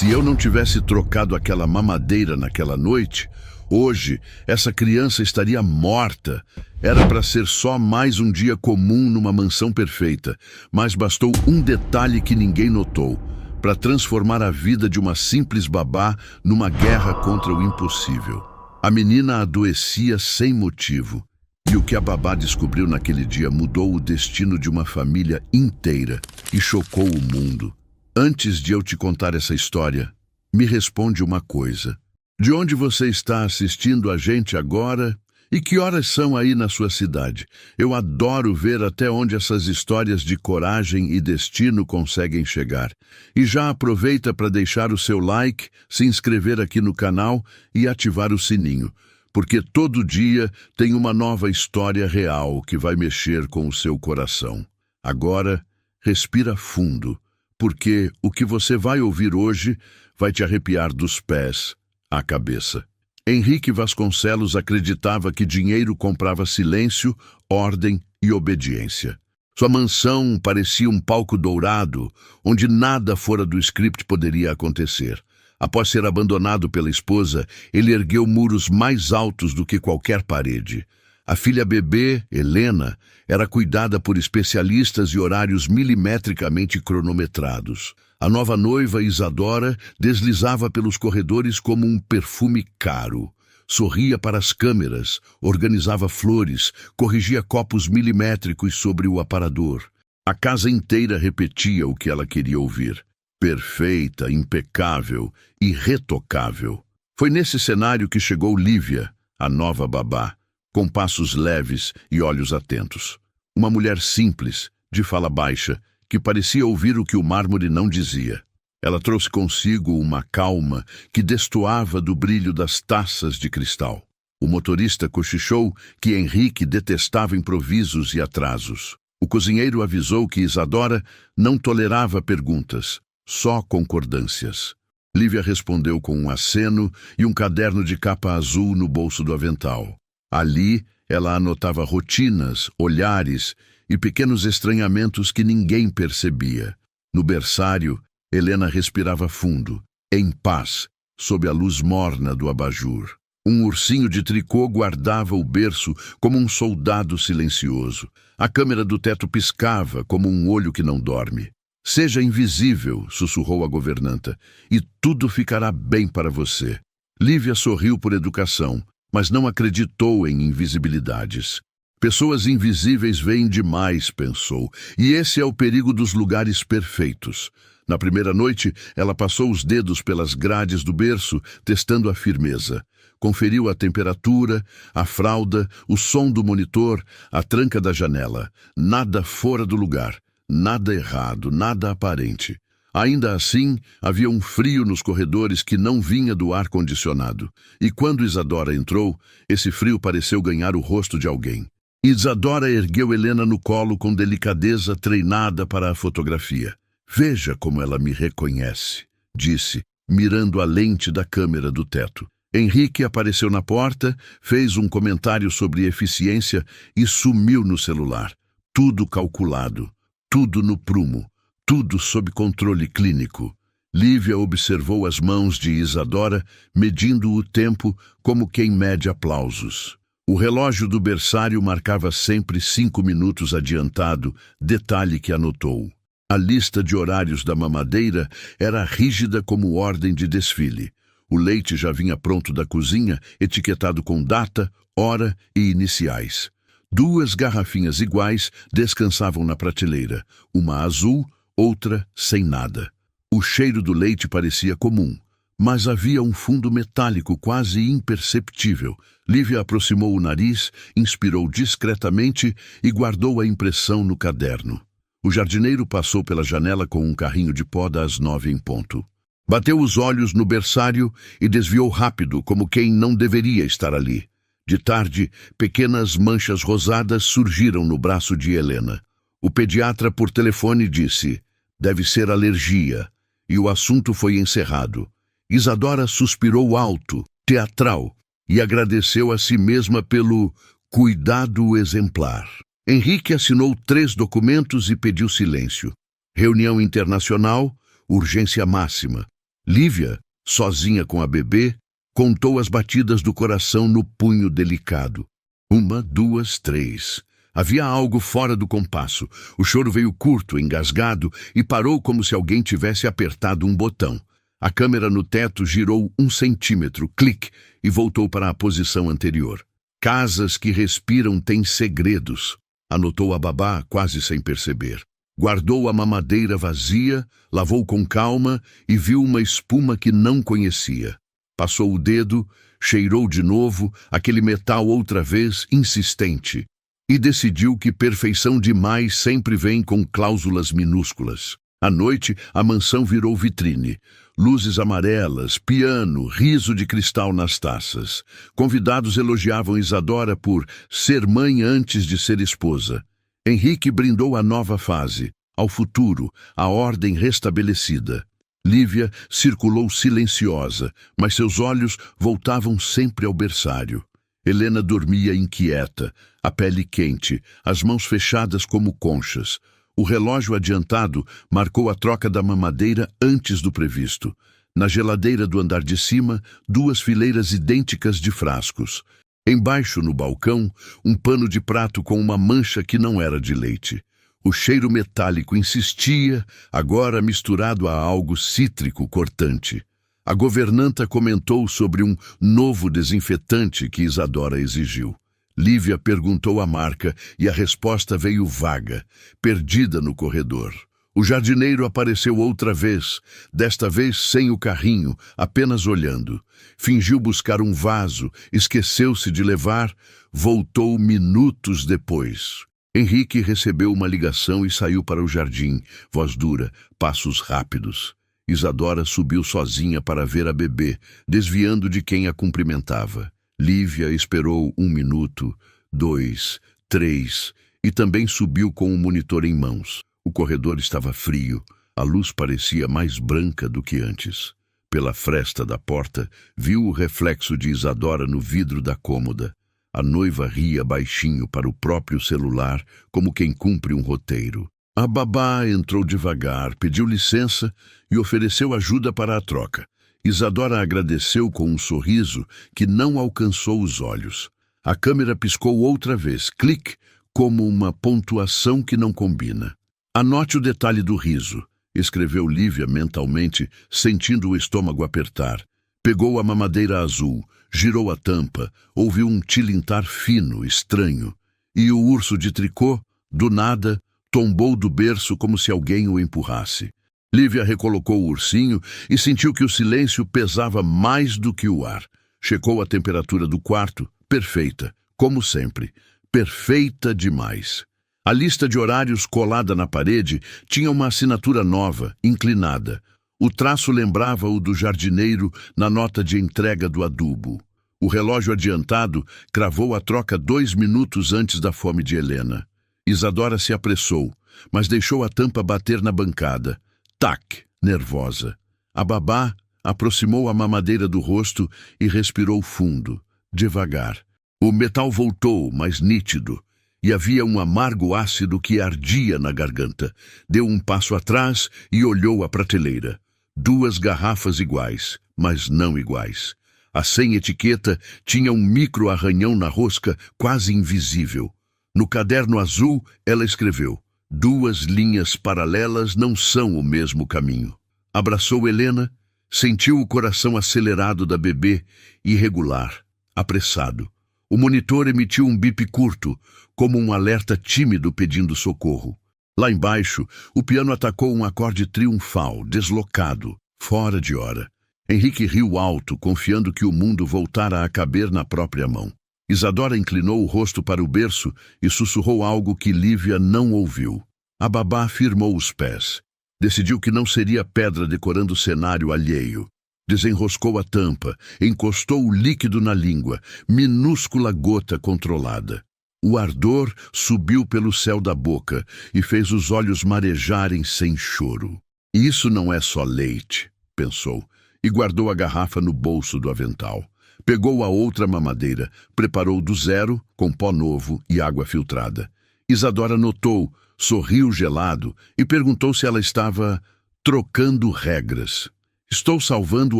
Se eu não tivesse trocado aquela mamadeira naquela noite, hoje essa criança estaria morta. Era para ser só mais um dia comum numa mansão perfeita, mas bastou um detalhe que ninguém notou, para transformar a vida de uma simples babá numa guerra contra o impossível. A menina adoecia sem motivo, e o que a babá descobriu naquele dia mudou o destino de uma família inteira e chocou o mundo. Antes de eu te contar essa história, me responde uma coisa. De onde você está assistindo a gente agora? E que horas são aí na sua cidade? Eu adoro ver até onde essas histórias de coragem e destino conseguem chegar. E já aproveita para deixar o seu like, se inscrever aqui no canal e ativar o sininho, porque todo dia tem uma nova história real que vai mexer com o seu coração. Agora, respira fundo, porque o que você vai ouvir hoje vai te arrepiar dos pés à cabeça. Henrique Vasconcelos acreditava que dinheiro comprava silêncio, ordem e obediência. Sua mansão parecia um palco dourado, onde nada fora do script poderia acontecer. Após ser abandonado pela esposa, ele ergueu muros mais altos do que qualquer parede. A filha bebê, Helena, era cuidada por especialistas e horários milimetricamente cronometrados. A nova noiva, Isadora, deslizava pelos corredores como um perfume caro. Sorria para as câmeras, organizava flores, corrigia copos milimétricos sobre o aparador. A casa inteira repetia o que ela queria ouvir. Perfeita, impecável, irretocável. Foi nesse cenário que chegou Lívia, a nova babá, com passos leves e olhos atentos. Uma mulher simples, de fala baixa, que parecia ouvir o que o mármore não dizia. Ela trouxe consigo uma calma que destoava do brilho das taças de cristal. O motorista cochichou que Henrique detestava improvisos e atrasos. O cozinheiro avisou que Isadora não tolerava perguntas, só concordâncias. Lívia respondeu com um aceno e um caderno de capa azul no bolso do avental. Ali, ela anotava rotinas, olhares e pequenos estranhamentos que ninguém percebia. No berçário, Helena respirava fundo, em paz, sob a luz morna do abajur. Um ursinho de tricô guardava o berço como um soldado silencioso. A câmera do teto piscava como um olho que não dorme. Seja invisível, sussurrou a governanta, e tudo ficará bem para você. Lívia sorriu por educação, mas não acreditou em invisibilidades. Pessoas invisíveis veem demais, pensou, e esse é o perigo dos lugares perfeitos. Na primeira noite, ela passou os dedos pelas grades do berço, testando a firmeza. Conferiu a temperatura, a fralda, o som do monitor, a tranca da janela. Nada fora do lugar, nada errado, nada aparente. Ainda assim, havia um frio nos corredores que não vinha do ar-condicionado. E quando Isadora entrou, esse frio pareceu ganhar o rosto de alguém. Isadora ergueu Helena no colo com delicadeza treinada para a fotografia. Veja como ela me reconhece, disse, mirando a lente da câmera do teto. Henrique apareceu na porta, fez um comentário sobre eficiência e sumiu no celular. Tudo calculado, tudo no prumo, tudo sob controle clínico. Lívia observou as mãos de Isadora, medindo o tempo como quem mede aplausos. O relógio do berçário marcava sempre 5 minutos adiantado, detalhe que anotou. A lista de horários da mamadeira era rígida como ordem de desfile. O leite já vinha pronto da cozinha, etiquetado com data, hora e iniciais. 2 garrafinhas iguais descansavam na prateleira, uma azul, outra sem nada. O cheiro do leite parecia comum, mas havia um fundo metálico quase imperceptível. Lívia aproximou o nariz, inspirou discretamente e guardou a impressão no caderno. O jardineiro passou pela janela com um carrinho de poda às 9 em ponto. Bateu os olhos no berçário e desviou rápido, como quem não deveria estar ali. De tarde, pequenas manchas rosadas surgiram no braço de Helena. O pediatra por telefone disse, deve ser alergia, e o assunto foi encerrado. Isadora suspirou alto, teatral, e agradeceu a si mesma pelo cuidado exemplar. Henrique assinou 3 documentos e pediu silêncio. Reunião internacional, urgência máxima. Lívia, sozinha com a bebê, contou as batidas do coração no punho delicado. 1, 2, 3. Havia algo fora do compasso. O choro veio curto, engasgado, e parou como se alguém tivesse apertado um botão. A câmera no teto girou 1 centímetro, clique, e voltou para a posição anterior. Casas que respiram têm segredos, anotou a babá quase sem perceber. Guardou a mamadeira vazia, lavou com calma e viu uma espuma que não conhecia. Passou o dedo, cheirou de novo, aquele metal outra vez insistente, e decidiu que perfeição demais sempre vem com cláusulas minúsculas. À noite, a mansão virou vitrine. Luzes amarelas, piano, riso de cristal nas taças. Convidados elogiavam Isadora por ser mãe antes de ser esposa. Henrique brindou a nova fase, ao futuro, a ordem restabelecida. Lívia circulou silenciosa, mas seus olhos voltavam sempre ao berçário. Helena dormia inquieta, a pele quente, as mãos fechadas como conchas. O relógio adiantado marcou a troca da mamadeira antes do previsto. Na geladeira do andar de cima, 2 fileiras idênticas de frascos. Embaixo, no balcão, um pano de prato com uma mancha que não era de leite. O cheiro metálico insistia, agora misturado a algo cítrico cortante. A governanta comentou sobre um novo desinfetante que Isadora exigiu. Lívia perguntou a marca e a resposta veio vaga, perdida no corredor. O jardineiro apareceu outra vez, desta vez sem o carrinho, apenas olhando. Fingiu buscar um vaso, esqueceu-se de levar, voltou minutos depois. Henrique recebeu uma ligação e saiu para o jardim, voz dura, passos rápidos. Isadora subiu sozinha para ver a bebê, desviando de quem a cumprimentava. Lívia esperou 1 minuto, 2, 3, e também subiu com o monitor em mãos. O corredor estava frio, a luz parecia mais branca do que antes. Pela fresta da porta, viu o reflexo de Isadora no vidro da cômoda. A noiva ria baixinho para o próprio celular, como quem cumpre um roteiro. A babá entrou devagar, pediu licença e ofereceu ajuda para a troca. Isadora agradeceu com um sorriso que não alcançou os olhos. A câmera piscou outra vez, clique, como uma pontuação que não combina. Anote o detalhe do riso, escreveu Lívia mentalmente, sentindo o estômago apertar. Pegou a mamadeira azul, girou a tampa, ouviu um tilintar fino, estranho. E o urso de tricô, do nada, tombou do berço como se alguém o empurrasse. Lívia recolocou o ursinho e sentiu que o silêncio pesava mais do que o ar. Checou a temperatura do quarto, perfeita, como sempre, perfeita demais. A lista de horários colada na parede tinha uma assinatura nova, inclinada. O traço lembrava o do jardineiro na nota de entrega do adubo. O relógio adiantado cravou a troca 2 minutos antes da fome de Helena. Isadora se apressou, mas deixou a tampa bater na bancada. Tac, nervosa. A babá aproximou a mamadeira do rosto e respirou fundo, devagar. O metal voltou, mais nítido, e havia um amargo ácido que ardia na garganta. Deu um passo atrás e olhou a prateleira. 2 garrafas iguais, mas não iguais. A sem etiqueta tinha um micro arranhão na rosca quase invisível. No caderno azul, ela escreveu: 2 linhas paralelas não são o mesmo caminho. Abraçou Helena, sentiu o coração acelerado da bebê, irregular, apressado. O monitor emitiu um bip curto, como um alerta tímido pedindo socorro. Lá embaixo, o piano atacou um acorde triunfal, deslocado, fora de hora. Henrique riu alto, confiando que o mundo voltara a caber na própria mão. Isadora inclinou o rosto para o berço e sussurrou algo que Lívia não ouviu. A babá firmou os pés. Decidiu que não seria pedra decorando o cenário alheio. Desenroscou a tampa, encostou o líquido na língua, minúscula gota controlada. O ardor subiu pelo céu da boca e fez os olhos marejarem sem choro. Isso não é só leite, pensou, e guardou a garrafa no bolso do avental. Pegou a outra mamadeira, preparou do zero, com pó novo e água filtrada. Isadora notou, sorriu gelado e perguntou se ela estava trocando regras. Estou salvando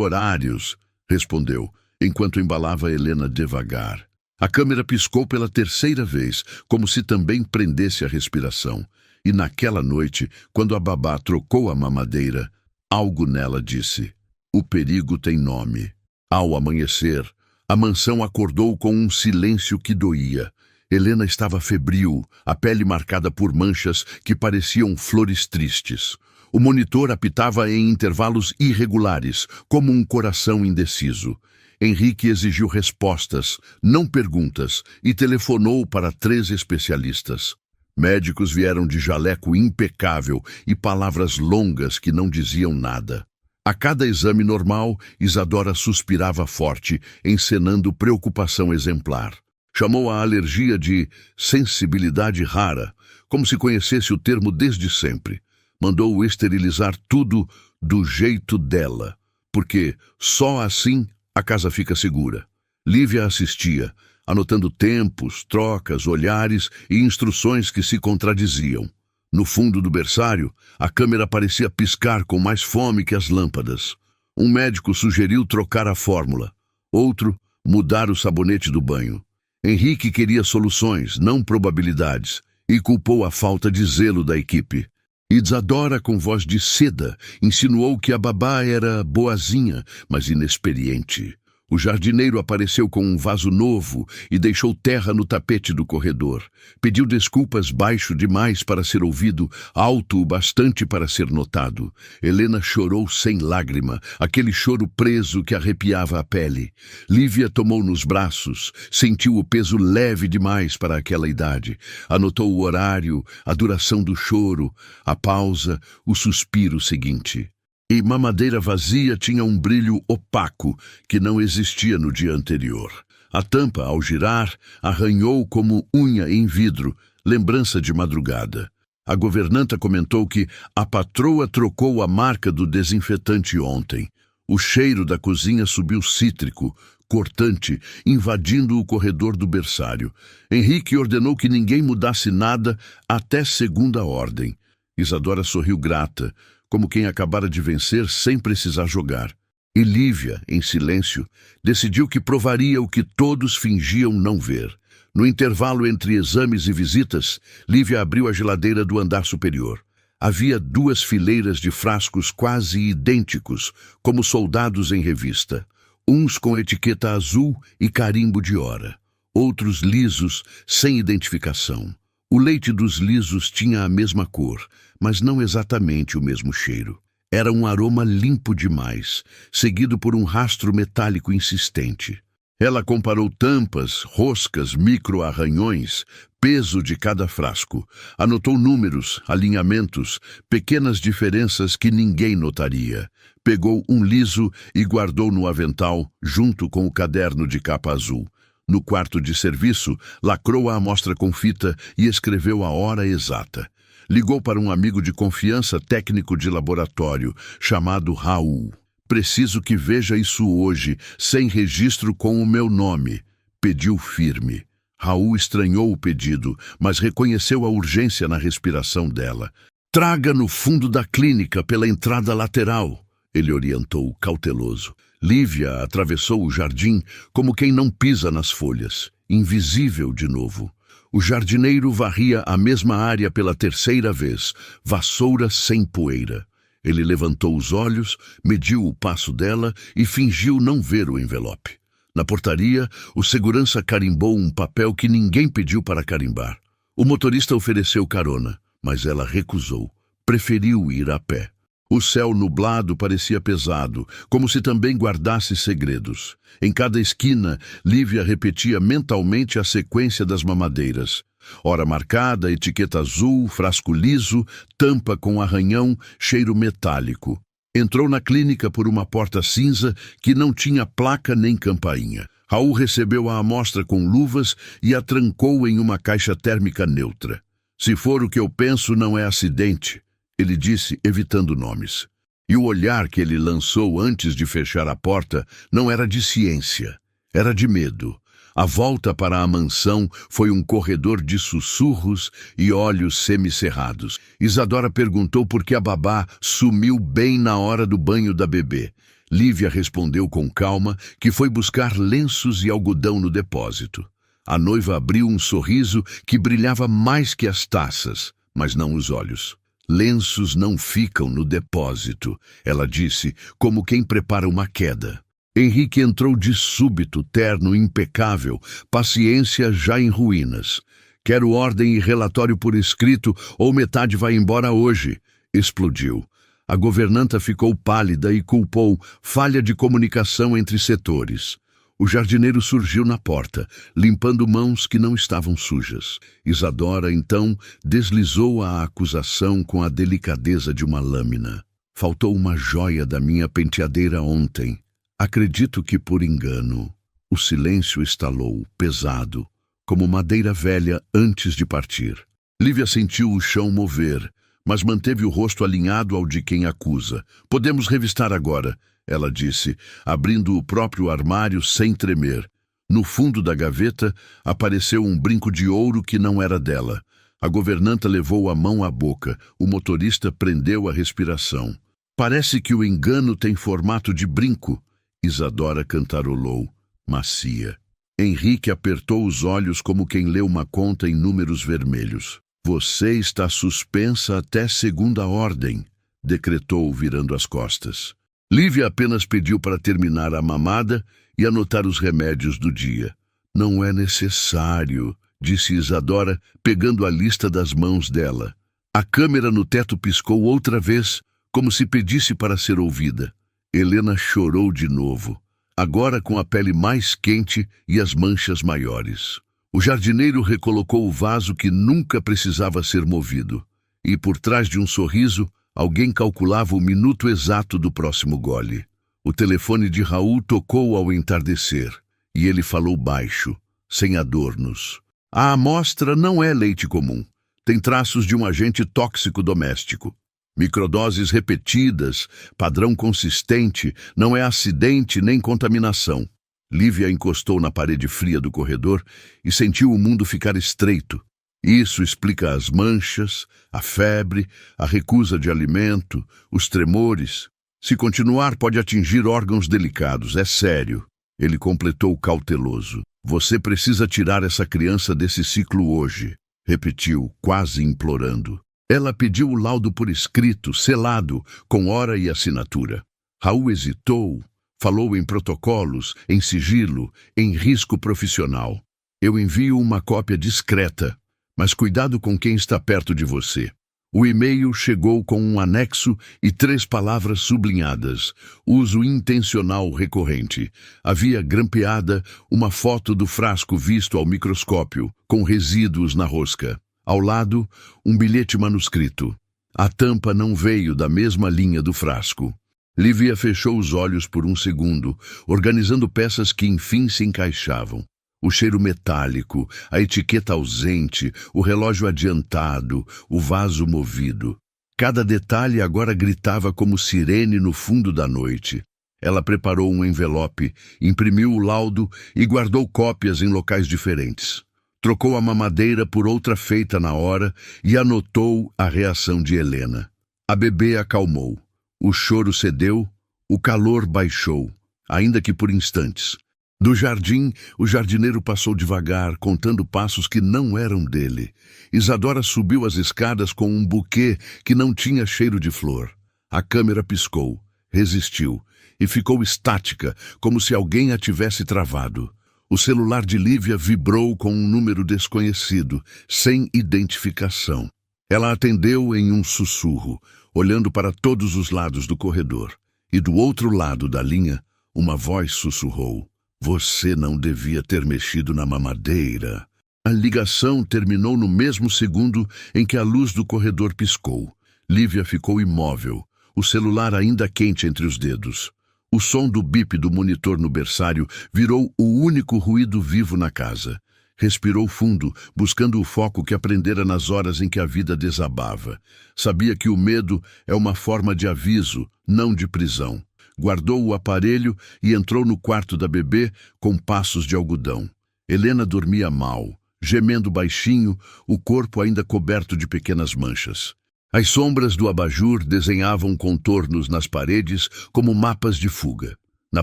horários, respondeu, enquanto embalava Helena devagar. A câmera piscou pela terceira vez, como se também prendesse a respiração. E naquela noite, quando a babá trocou a mamadeira, algo nela disse: o perigo tem nome. Ao amanhecer, a mansão acordou com um silêncio que doía. Helena estava febril, a pele marcada por manchas que pareciam flores tristes. O monitor apitava em intervalos irregulares, como um coração indeciso. Henrique exigiu respostas, não perguntas, e telefonou para 3 especialistas. Médicos vieram de jaleco impecável e palavras longas que não diziam nada. A cada exame normal, Isadora suspirava forte, encenando preocupação exemplar. Chamou a alergia de sensibilidade rara, como se conhecesse o termo desde sempre. Mandou esterilizar tudo do jeito dela, porque só assim a casa fica segura. Lívia assistia, anotando tempos, trocas, olhares e instruções que se contradiziam. No fundo do berçário, a câmera parecia piscar com mais fome que as lâmpadas. Um médico sugeriu trocar a fórmula. Outro, mudar o sabonete do banho. Henrique queria soluções, não probabilidades, e culpou a falta de zelo da equipe. Isadora, com voz de seda, insinuou que a babá era boazinha, mas inexperiente. O jardineiro apareceu com um vaso novo e deixou terra no tapete do corredor. Pediu desculpas baixo demais para ser ouvido, alto o bastante para ser notado. Helena chorou sem lágrima, aquele choro preso que arrepiava a pele. Lívia tomou nos braços, sentiu o peso leve demais para aquela idade. Anotou o horário, a duração do choro, a pausa, o suspiro seguinte. E mamadeira vazia tinha um brilho opaco que não existia no dia anterior. A tampa, ao girar, arranhou como unha em vidro, lembrança de madrugada. A governanta comentou que a patroa trocou a marca do desinfetante ontem. O cheiro da cozinha subiu cítrico, cortante, invadindo o corredor do berçário. Henrique ordenou que ninguém mudasse nada até segunda ordem. Isadora sorriu grata, como quem acabara de vencer sem precisar jogar. E Lívia, em silêncio, decidiu que provaria o que todos fingiam não ver. No intervalo entre exames e visitas, Lívia abriu a geladeira do andar superior. Havia 2 fileiras de frascos quase idênticos, como soldados em revista. Uns com etiqueta azul e carimbo de hora. Outros lisos, sem identificação. O leite dos lisos tinha a mesma cor, mas não exatamente o mesmo cheiro. Era um aroma limpo demais, seguido por um rastro metálico insistente. Ela comparou tampas, roscas, micro-arranhões, peso de cada frasco. Anotou números, alinhamentos, pequenas diferenças que ninguém notaria. Pegou um liso e guardou no avental, junto com o caderno de capa azul. No quarto de serviço, lacrou a amostra com fita e escreveu a hora exata. Ligou para um amigo de confiança técnico de laboratório, chamado Raul. Preciso que veja isso hoje, sem registro com o meu nome. Pediu firme. Raul estranhou o pedido, mas reconheceu a urgência na respiração dela. Traga no fundo da clínica, pela entrada lateral, ele orientou, cauteloso. Lívia atravessou o jardim como quem não pisa nas folhas, invisível de novo. O jardineiro varria a mesma área pela terceira vez, vassoura sem poeira. Ele levantou os olhos, mediu o passo dela e fingiu não ver o envelope. Na portaria, o segurança carimbou um papel que ninguém pediu para carimbar. O motorista ofereceu carona, mas ela recusou. Preferiu ir a pé. O céu nublado parecia pesado, como se também guardasse segredos. Em cada esquina, Lívia repetia mentalmente a sequência das mamadeiras. Hora marcada, etiqueta azul, frasco liso, tampa com arranhão, cheiro metálico. Entrou na clínica por uma porta cinza que não tinha placa nem campainha. Raul recebeu a amostra com luvas e a trancou em uma caixa térmica neutra. Se for o que eu penso, não é acidente, ele disse, evitando nomes. E o olhar que ele lançou antes de fechar a porta não era de ciência, era de medo. A volta para a mansão foi um corredor de sussurros e olhos semicerrados. Isadora perguntou por que a babá sumiu bem na hora do banho da bebê. Lívia respondeu com calma que foi buscar lenços e algodão no depósito. A noiva abriu um sorriso que brilhava mais que as taças, mas não os olhos. Lenços não ficam no depósito, ela disse, como quem prepara uma queda. Henrique entrou de súbito, terno, impecável, paciência já em ruínas. Quero ordem e relatório por escrito ou metade vai embora hoje. Explodiu. A governanta ficou pálida e culpou falha de comunicação entre setores. O jardineiro surgiu na porta, limpando mãos que não estavam sujas. Isadora, então, deslizou a acusação com a delicadeza de uma lâmina. Faltou uma joia da minha penteadeira ontem. Acredito que por engano. O silêncio estalou, pesado, como madeira velha antes de partir. Lívia sentiu o chão mover, mas manteve o rosto alinhado ao de quem acusa. Podemos revistar agora, ela disse, abrindo o próprio armário sem tremer. No fundo da gaveta apareceu um brinco de ouro que não era dela. A governanta levou a mão à boca. O motorista prendeu a respiração. Parece que o engano tem formato de brinco. Isadora cantarolou, macia. Henrique apertou os olhos como quem lê uma conta em números vermelhos. Você está suspensa até segunda ordem, decretou virando as costas. Lívia apenas pediu para terminar a mamada e anotar os remédios do dia. Não é necessário, disse Isadora, pegando a lista das mãos dela. A câmera no teto piscou outra vez, como se pedisse para ser ouvida. Helena chorou de novo, agora com a pele mais quente e as manchas maiores. O jardineiro recolocou o vaso que nunca precisava ser movido, e por trás de um sorriso, alguém calculava o minuto exato do próximo gole. O telefone de Raul tocou ao entardecer, e ele falou baixo, sem adornos. A amostra não é leite comum. Tem traços de um agente tóxico doméstico. Microdoses repetidas, padrão consistente, não é acidente nem contaminação. Lívia encostou na parede fria do corredor e sentiu o mundo ficar estreito. Isso explica as manchas, a febre, a recusa de alimento, os tremores. Se continuar, pode atingir órgãos delicados, é sério. Ele completou cauteloso. Você precisa tirar essa criança desse ciclo hoje, repetiu, quase implorando. Ela pediu o laudo por escrito, selado, com hora e assinatura. Raul hesitou, falou em protocolos, em sigilo, em risco profissional. Eu envio uma cópia discreta, mas cuidado com quem está perto de você. O e-mail chegou com um anexo e 3 palavras sublinhadas. Uso intencional recorrente. Havia grampeada uma foto do frasco visto ao microscópio, com resíduos na rosca. Ao lado, um bilhete manuscrito. A tampa não veio da mesma linha do frasco. Lívia fechou os olhos por um segundo, organizando peças que enfim se encaixavam. O cheiro metálico, a etiqueta ausente, o relógio adiantado, o vaso movido. Cada detalhe agora gritava como sirene no fundo da noite. Ela preparou um envelope, imprimiu o laudo e guardou cópias em locais diferentes. Trocou a mamadeira por outra feita na hora e anotou a reação de Helena. A bebê acalmou. O choro cedeu, o calor baixou, ainda que por instantes. Do jardim, o jardineiro passou devagar, contando passos que não eram dele. Isadora subiu as escadas com um buquê que não tinha cheiro de flor. A câmera piscou, resistiu e ficou estática, como se alguém a tivesse travado. O celular de Lívia vibrou com um número desconhecido, sem identificação. Ela atendeu em um sussurro, olhando para todos os lados do corredor. E do outro lado da linha, uma voz sussurrou. Você não devia ter mexido na mamadeira. A ligação terminou no mesmo segundo em que a luz do corredor piscou. Lívia ficou imóvel, o celular ainda quente entre os dedos. O som do bip do monitor no berçário virou o único ruído vivo na casa. Respirou fundo, buscando o foco que aprendera nas horas em que a vida desabava. Sabia que o medo é uma forma de aviso, não de prisão. Guardou o aparelho e entrou no quarto da bebê com passos de algodão. Helena dormia mal, gemendo baixinho, o corpo ainda coberto de pequenas manchas. As sombras do abajur desenhavam contornos nas paredes como mapas de fuga. Na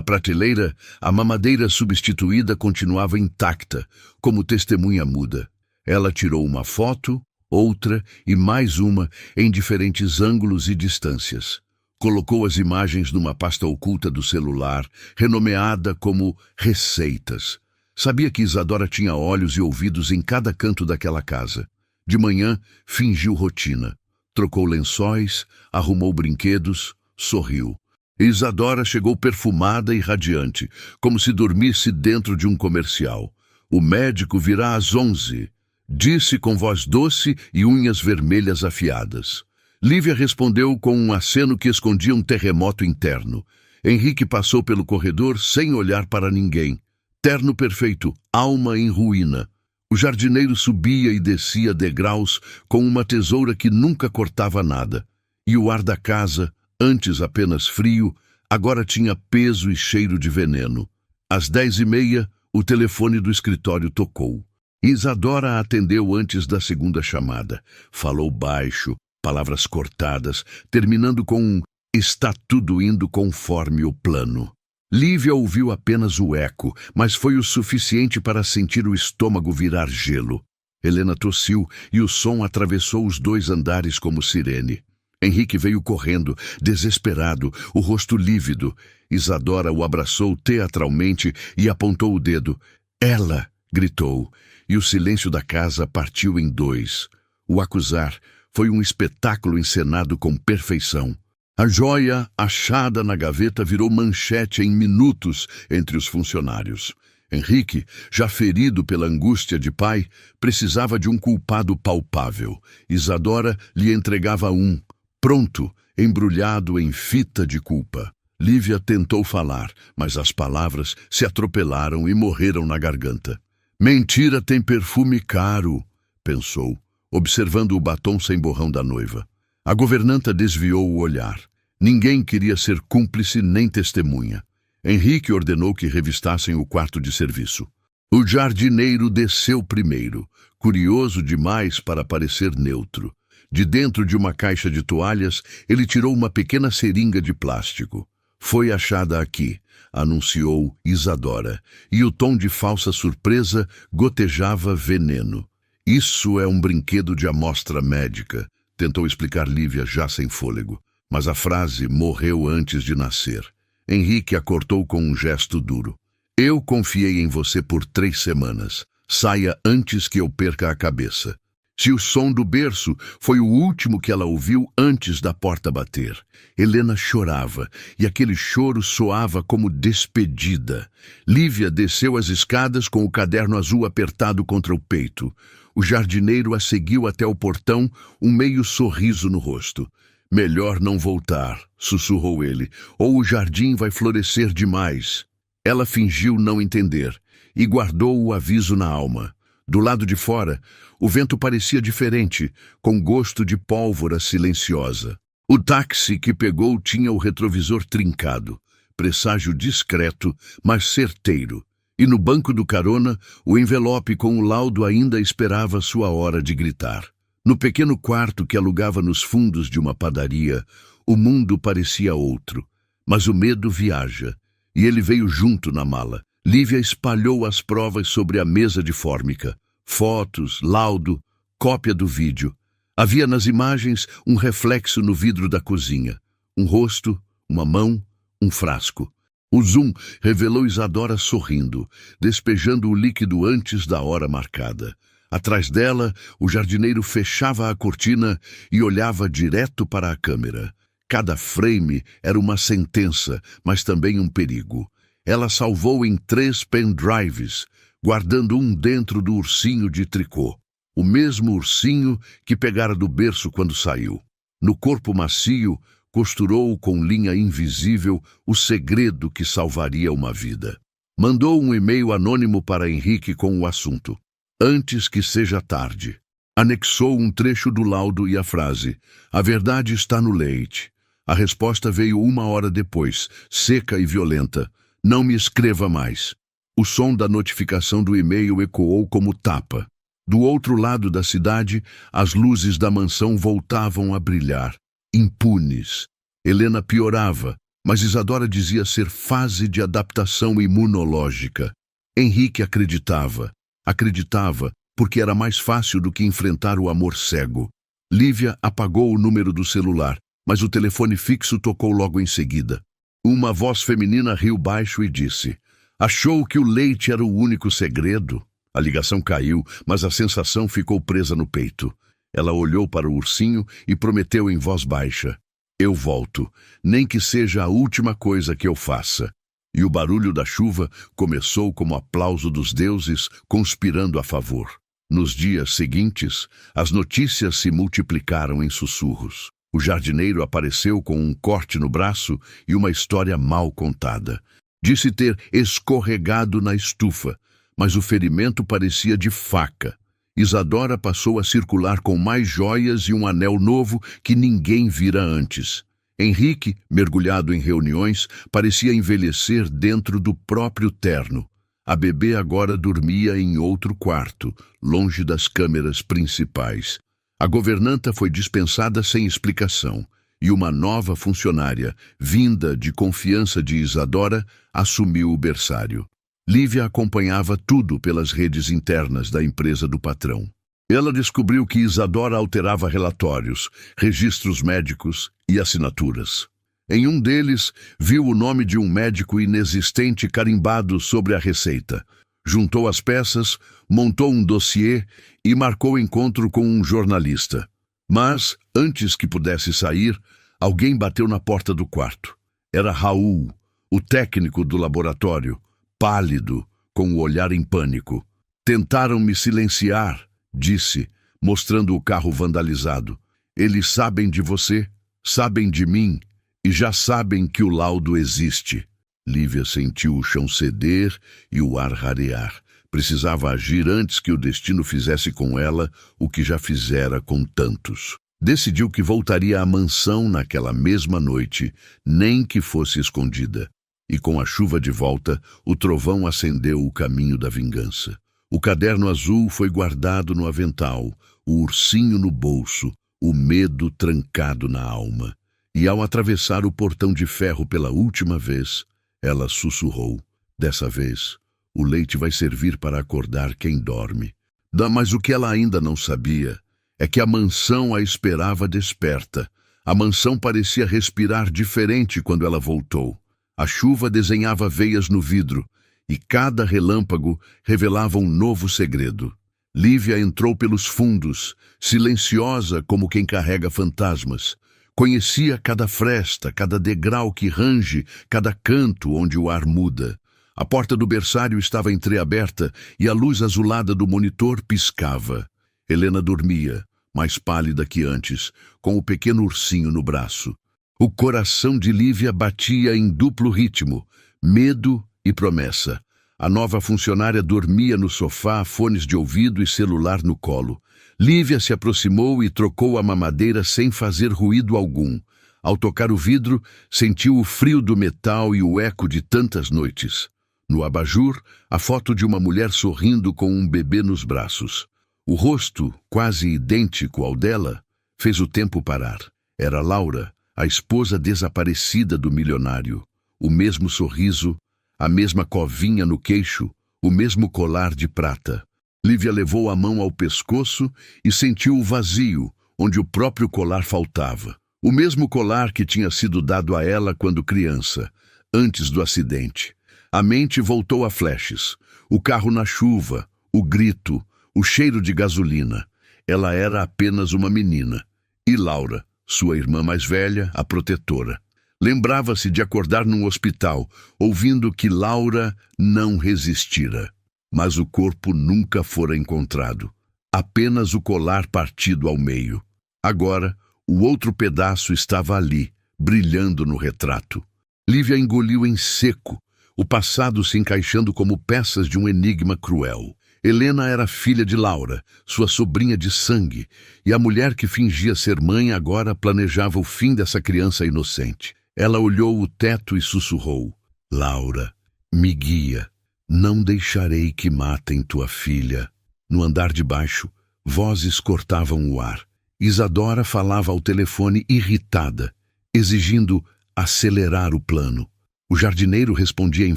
prateleira, a mamadeira substituída continuava intacta, como testemunha muda. Ela tirou uma foto, outra e mais uma em diferentes ângulos e distâncias. Colocou as imagens numa pasta oculta do celular, renomeada como Receitas. Sabia que Isadora tinha olhos e ouvidos em cada canto daquela casa. De manhã, fingiu rotina. Trocou lençóis, arrumou brinquedos, sorriu. Isadora chegou perfumada e radiante, como se dormisse dentro de um comercial. O médico virá às 11, disse com voz doce e unhas vermelhas afiadas. Lívia respondeu com um aceno que escondia um terremoto interno. Henrique passou pelo corredor sem olhar para ninguém. Terno perfeito, alma em ruína. O jardineiro subia e descia degraus com uma tesoura que nunca cortava nada. E o ar da casa, antes apenas frio, agora tinha peso e cheiro de veneno. Às 10h30, o telefone do escritório tocou. Isadora atendeu antes da segunda chamada. Falou baixo, palavras cortadas, terminando com um "está tudo indo conforme o plano". Lívia ouviu apenas o eco, mas foi o suficiente para sentir o estômago virar gelo. Helena tossiu e o som atravessou os 2 andares como sirene. Henrique veio correndo, desesperado, o rosto lívido. Isadora o abraçou teatralmente e apontou o dedo. "Ela!" gritou, e o silêncio da casa partiu em 2. O acusar foi um espetáculo encenado com perfeição. A joia achada na gaveta virou manchete em minutos entre os funcionários. Henrique, já ferido pela angústia de pai, precisava de um culpado palpável. Isadora lhe entregava um, pronto, embrulhado em fita de culpa. Lívia tentou falar, mas as palavras se atropelaram e morreram na garganta. "Mentira tem perfume caro", pensou, observando o batom sem borrão da noiva. A governanta desviou o olhar. Ninguém queria ser cúmplice nem testemunha. Henrique ordenou que revistassem o quarto de serviço. O jardineiro desceu primeiro, curioso demais para parecer neutro. De dentro de uma caixa de toalhas, ele tirou uma pequena seringa de plástico. "Foi achada aqui", anunciou Isadora, e o tom de falsa surpresa gotejava veneno. "Isso é um brinquedo de amostra médica", tentou explicar Lívia já sem fôlego. Mas a frase morreu antes de nascer. Henrique a cortou com um gesto duro. "Eu confiei em você por 3 semanas. Saia antes que eu perca a cabeça." Se o som do berço foi o último que ela ouviu antes da porta bater. Helena chorava, e aquele choro soava como despedida. Lívia desceu as escadas com o caderno azul apertado contra o peito. O jardineiro a seguiu até o portão, um meio sorriso no rosto. "Melhor não voltar", sussurrou ele, "ou o jardim vai florescer demais." Ela fingiu não entender e guardou o aviso na alma. Do lado de fora, o vento parecia diferente, com gosto de pólvora silenciosa. O táxi que pegou tinha o retrovisor trincado, presságio discreto, mas certeiro. E no banco do carona, o envelope com o laudo ainda esperava sua hora de gritar. No pequeno quarto que alugava nos fundos de uma padaria, o mundo parecia outro. Mas o medo viaja, e ele veio junto na mala. Lívia espalhou as provas sobre a mesa de fórmica. Fotos, laudo, cópia do vídeo. Havia nas imagens um reflexo no vidro da cozinha. Um rosto, uma mão, um frasco. O zoom revelou Isadora sorrindo, despejando o líquido antes da hora marcada. Atrás dela, o jardineiro fechava a cortina e olhava direto para a câmera. Cada frame era uma sentença, mas também um perigo. Ela salvou em 3 pendrives, guardando um dentro do ursinho de tricô. O mesmo ursinho que pegara do berço quando saiu. No corpo macio, costurou com linha invisível o segredo que salvaria uma vida. Mandou um e-mail anônimo para Henrique com o assunto. "Antes que seja tarde." Anexou um trecho do laudo e a frase: "A verdade está no leite." A resposta veio 1 hora depois, seca e violenta: "Não me escreva mais." O som da notificação do e-mail ecoou como tapa. Do outro lado da cidade, as luzes da mansão voltavam a brilhar, impunes. Helena piorava, mas Isadora dizia ser fase de adaptação imunológica. Henrique acreditava. Acreditava porque era mais fácil do que enfrentar o amor cego. Lívia apagou o número do celular, mas o telefone fixo tocou logo em seguida. Uma voz feminina riu baixo e disse: "Achou que o leite era o único segredo?" A ligação caiu, mas a sensação ficou presa no peito. Ela olhou para o ursinho e prometeu em voz baixa: "Eu volto, nem que seja a última coisa que eu faça." E o barulho da chuva começou como aplauso dos deuses conspirando a favor. Nos dias seguintes, as notícias se multiplicaram em sussurros. O jardineiro apareceu com um corte no braço e uma história mal contada. Disse ter escorregado na estufa, mas o ferimento parecia de faca. Isadora passou a circular com mais joias e um anel novo que ninguém vira antes. Henrique, mergulhado em reuniões, parecia envelhecer dentro do próprio terno. A bebê agora dormia em outro quarto, longe das câmeras principais. A governanta foi dispensada sem explicação, e uma nova funcionária, vinda de confiança de Isadora, assumiu o berçário. Lívia acompanhava tudo pelas redes internas da empresa do patrão. Ela descobriu que Isadora alterava relatórios, registros médicos e assinaturas. Em um deles, viu o nome de um médico inexistente carimbado sobre a receita. Juntou as peças, montou um dossiê e marcou encontro com um jornalista. Mas, antes que pudesse sair, alguém bateu na porta do quarto. Era Raul, o técnico do laboratório, pálido, com o olhar em pânico. "Tentaram me silenciar", disse, mostrando o carro vandalizado. "Eles sabem de você, sabem de mim e já sabem que o laudo existe." Lívia sentiu o chão ceder e o ar rarear. Precisava agir antes que o destino fizesse com ela o que já fizera com tantos. Decidiu que voltaria à mansão naquela mesma noite, nem que fosse escondida. E com a chuva de volta, o trovão acendeu o caminho da vingança. O caderno azul foi guardado no avental, o ursinho no bolso, o medo trancado na alma. E ao atravessar o portão de ferro pela última vez, ela sussurrou: "Dessa vez, o leite vai servir para acordar quem dorme." Mas o que ela ainda não sabia é que a mansão a esperava desperta. A mansão parecia respirar diferente quando ela voltou. A chuva desenhava veias no vidro, e cada relâmpago revelava um novo segredo. Lívia entrou pelos fundos, silenciosa como quem carrega fantasmas. Conhecia cada fresta, cada degrau que range, cada canto onde o ar muda. A porta do berçário estava entreaberta e a luz azulada do monitor piscava. Helena dormia, mais pálida que antes, com o pequeno ursinho no braço. O coração de Lívia batia em duplo ritmo, medo e promessa. A nova funcionária dormia no sofá, fones de ouvido e celular no colo. Lívia se aproximou e trocou a mamadeira sem fazer ruído algum. Ao tocar o vidro, sentiu o frio do metal e o eco de tantas noites. No abajur, a foto de uma mulher sorrindo com um bebê nos braços. O rosto, quase idêntico ao dela, fez o tempo parar. Era Laura, a esposa desaparecida do milionário. O mesmo sorriso, a mesma covinha no queixo, o mesmo colar de prata. Lívia levou a mão ao pescoço e sentiu o vazio, onde o próprio colar faltava. O mesmo colar que tinha sido dado a ela quando criança, antes do acidente. A mente voltou a flashes. O carro na chuva, o grito, o cheiro de gasolina. Ela era apenas uma menina. E Laura, sua irmã mais velha, a protetora. Lembrava-se de acordar num hospital, ouvindo que Laura não resistira. Mas o corpo nunca fora encontrado. Apenas o colar partido ao meio. Agora, o outro pedaço estava ali, brilhando no retrato. Lívia engoliu em seco, o passado se encaixando como peças de um enigma cruel. Helena era filha de Laura, sua sobrinha de sangue, e a mulher que fingia ser mãe agora planejava o fim dessa criança inocente. Ela olhou o teto e sussurrou: "Laura, me guia." Não deixarei que matem tua filha. No andar de baixo, vozes cortavam o ar. Isadora falava ao telefone irritada, exigindo acelerar o plano. O jardineiro respondia em